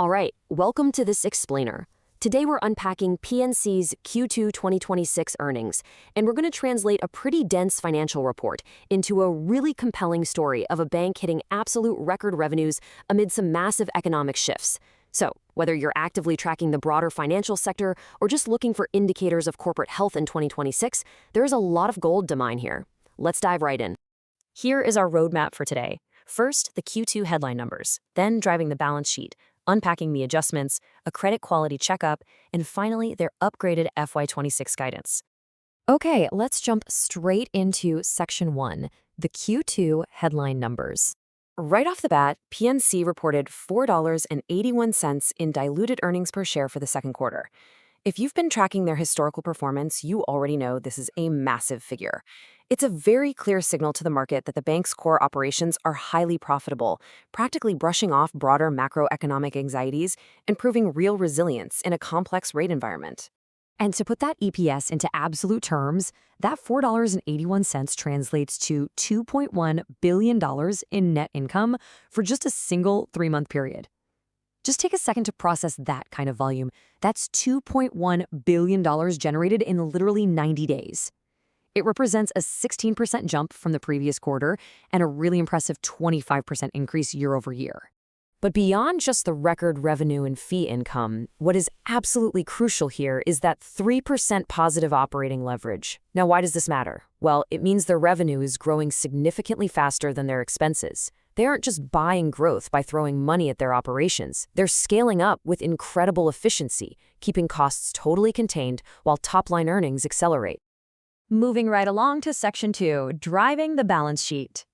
All right, welcome to this explainer. Today we're unpacking PNC's Q2 2026 earnings, and we're going to translate a pretty dense financial report into a really compelling story of a bank hitting absolute record revenues amid some massive economic shifts. So, whether you're actively tracking the broader financial sector or just looking for indicators of corporate health in 2026, there's a lot of gold to mine here. Let's dive right in. Here is our roadmap for today. First, the Q2 headline numbers, then driving the balance sheet, unpacking the adjustments, a credit quality checkup, and finally, their upgraded FY26 guidance. Okay, let's jump straight into Section 1, the Q2 headline numbers. Right off the bat, PNC reported $4.81 in diluted earnings per share for the second quarter. If you've been tracking their historical performance, you already know this is a massive figure. It's a very clear signal to the market that the bank's core operations are highly profitable, practically brushing off broader macroeconomic anxieties and proving real resilience in a complex rate environment. And to put that EPS into absolute terms, that $4.81 translates to $2.1 billion in net income for just a single 3-month period. Just take a second to process that kind of volume. That's $2.1 billion generated in literally 90 days. It represents a 16% jump from the previous quarter and a really impressive 25% increase year over year. But beyond just the record revenue and fee income, what is absolutely crucial here is that 3% positive operating leverage. Now, why does this matter? Well, it means their revenue is growing significantly faster than their expenses. They aren't just buying growth by throwing money at their operations. They're scaling up with incredible efficiency, keeping costs totally contained while top-line earnings accelerate. Moving right along to Section 2, driving the balance sheet.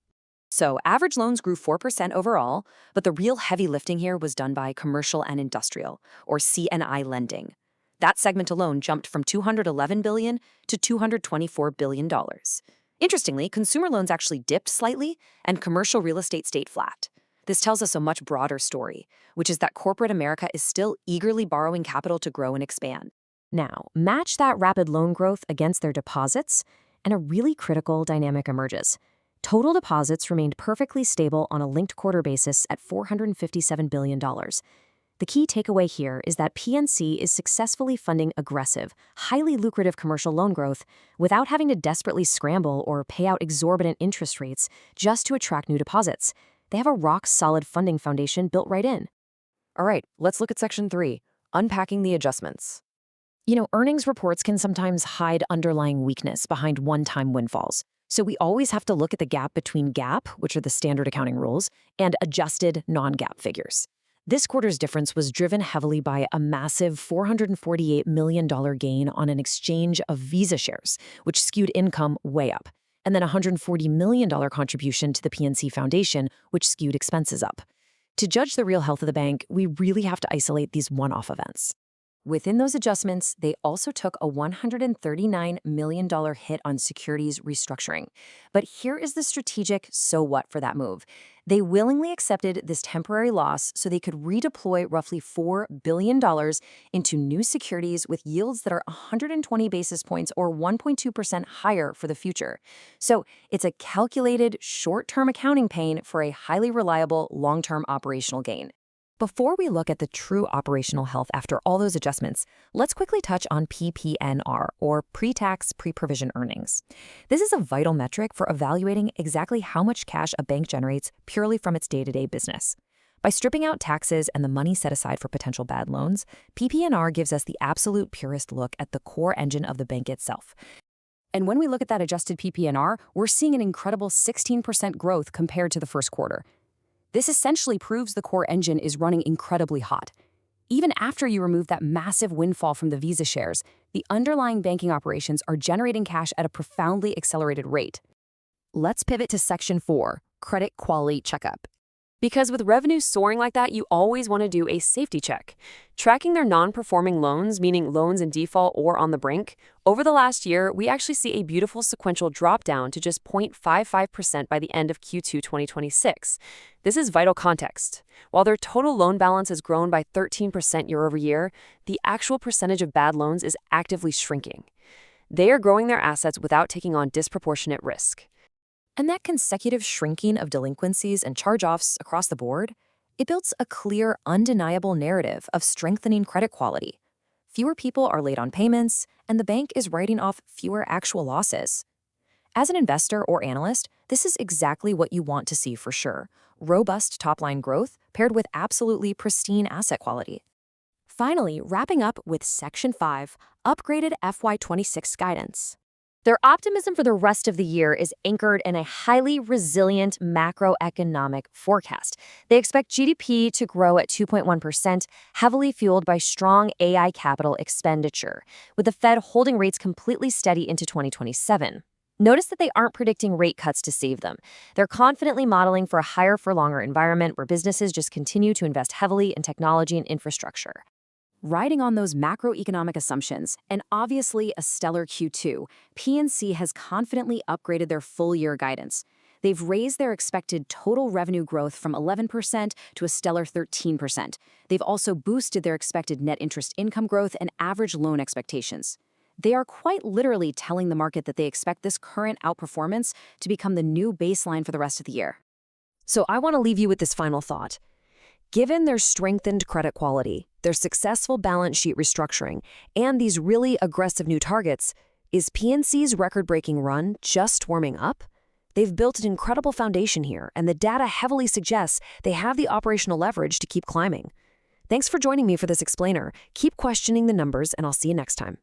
So, average loans grew 4% overall, but the real heavy lifting here was done by commercial and industrial, or C&I lending. That segment alone jumped from $211 billion to $224 billion. Interestingly, consumer loans actually dipped slightly, and commercial real estate stayed flat. This tells us a much broader story, which is that corporate America is still eagerly borrowing capital to grow and expand. Now, match that rapid loan growth against their deposits, and a really critical dynamic emerges. Total deposits remained perfectly stable on a linked quarter basis at $457 billion. The key takeaway here is that PNC is successfully funding aggressive, highly lucrative commercial loan growth without having to desperately scramble or pay out exorbitant interest rates just to attract new deposits. They have a rock-solid funding foundation built right in. All right, let's look at Section 3, unpacking the adjustments. Earnings reports can sometimes hide underlying weakness behind one-time windfalls. So we always have to look at the gap between GAAP, which are the standard accounting rules, and adjusted non-GAAP figures. This quarter's difference was driven heavily by a massive $448 million gain on an exchange of Visa shares, which skewed income way up, and then a $140 million contribution to the PNC Foundation, which skewed expenses up. To judge the real health of the bank, we really have to isolate these one-off events. Within those adjustments, they also took a $139 million hit on securities restructuring. But here is the strategic so what for that move. They willingly accepted this temporary loss so they could redeploy roughly $4 billion into new securities with yields that are 120 basis points or 1.2% higher for the future. So it's a calculated short-term accounting pain for a highly reliable long-term operational gain. Before we look at the true operational health after all those adjustments, let's quickly touch on PPNR, or pre-tax, pre-provision earnings. This is a vital metric for evaluating exactly how much cash a bank generates purely from its day-to-day business. By stripping out taxes and the money set aside for potential bad loans, PPNR gives us the absolute purest look at the core engine of the bank itself. And when we look at that adjusted PPNR, we're seeing an incredible 16% growth compared to the first quarter. This essentially proves the core engine is running incredibly hot. Even after you remove that massive windfall from the Visa shares, the underlying banking operations are generating cash at a profoundly accelerated rate. Let's pivot to Section 4, credit quality checkup. Because with revenue soaring like that, you always want to do a safety check. Tracking their non-performing loans, meaning loans in default or on the brink, over the last year, we actually see a beautiful sequential drop down to just 0.55% by the end of Q2 2026. This is vital context. While their total loan balance has grown by 13% year over year, the actual percentage of bad loans is actively shrinking. They are growing their assets without taking on disproportionate risk. And that consecutive shrinking of delinquencies and charge-offs across the board, It builds a clear, undeniable narrative of strengthening credit quality. Fewer people are late on payments, and the bank is writing off fewer actual losses. As an investor or analyst, this is exactly what you want to see for sure. Robust top-line growth paired with absolutely pristine asset quality. Finally, wrapping up with Section 5, upgraded FY26 guidance. Their optimism for the rest of the year is anchored in a highly resilient macroeconomic forecast. They expect GDP to grow at 2.1%, heavily fueled by strong AI capital expenditure, with the Fed holding rates completely steady into 2027. Notice that they aren't predicting rate cuts to save them. They're confidently modeling for a higher-for-longer environment where businesses just continue to invest heavily in technology and infrastructure. Riding on those macroeconomic assumptions, and obviously a stellar Q2, PNC has confidently upgraded their full-year guidance. They've raised their expected total revenue growth from 11% to a stellar 13%. They've also boosted their expected net interest income growth and average loan expectations. They are quite literally telling the market that they expect this current outperformance to become the new baseline for the rest of the year. So I want to leave you with this final thought. Given their strengthened credit quality, their successful balance sheet restructuring, and these really aggressive new targets, is PNC's record-breaking run just warming up? They've built an incredible foundation here, and the data heavily suggests they have the operational leverage to keep climbing. Thanks for joining me for this explainer. Keep questioning the numbers, and I'll see you next time.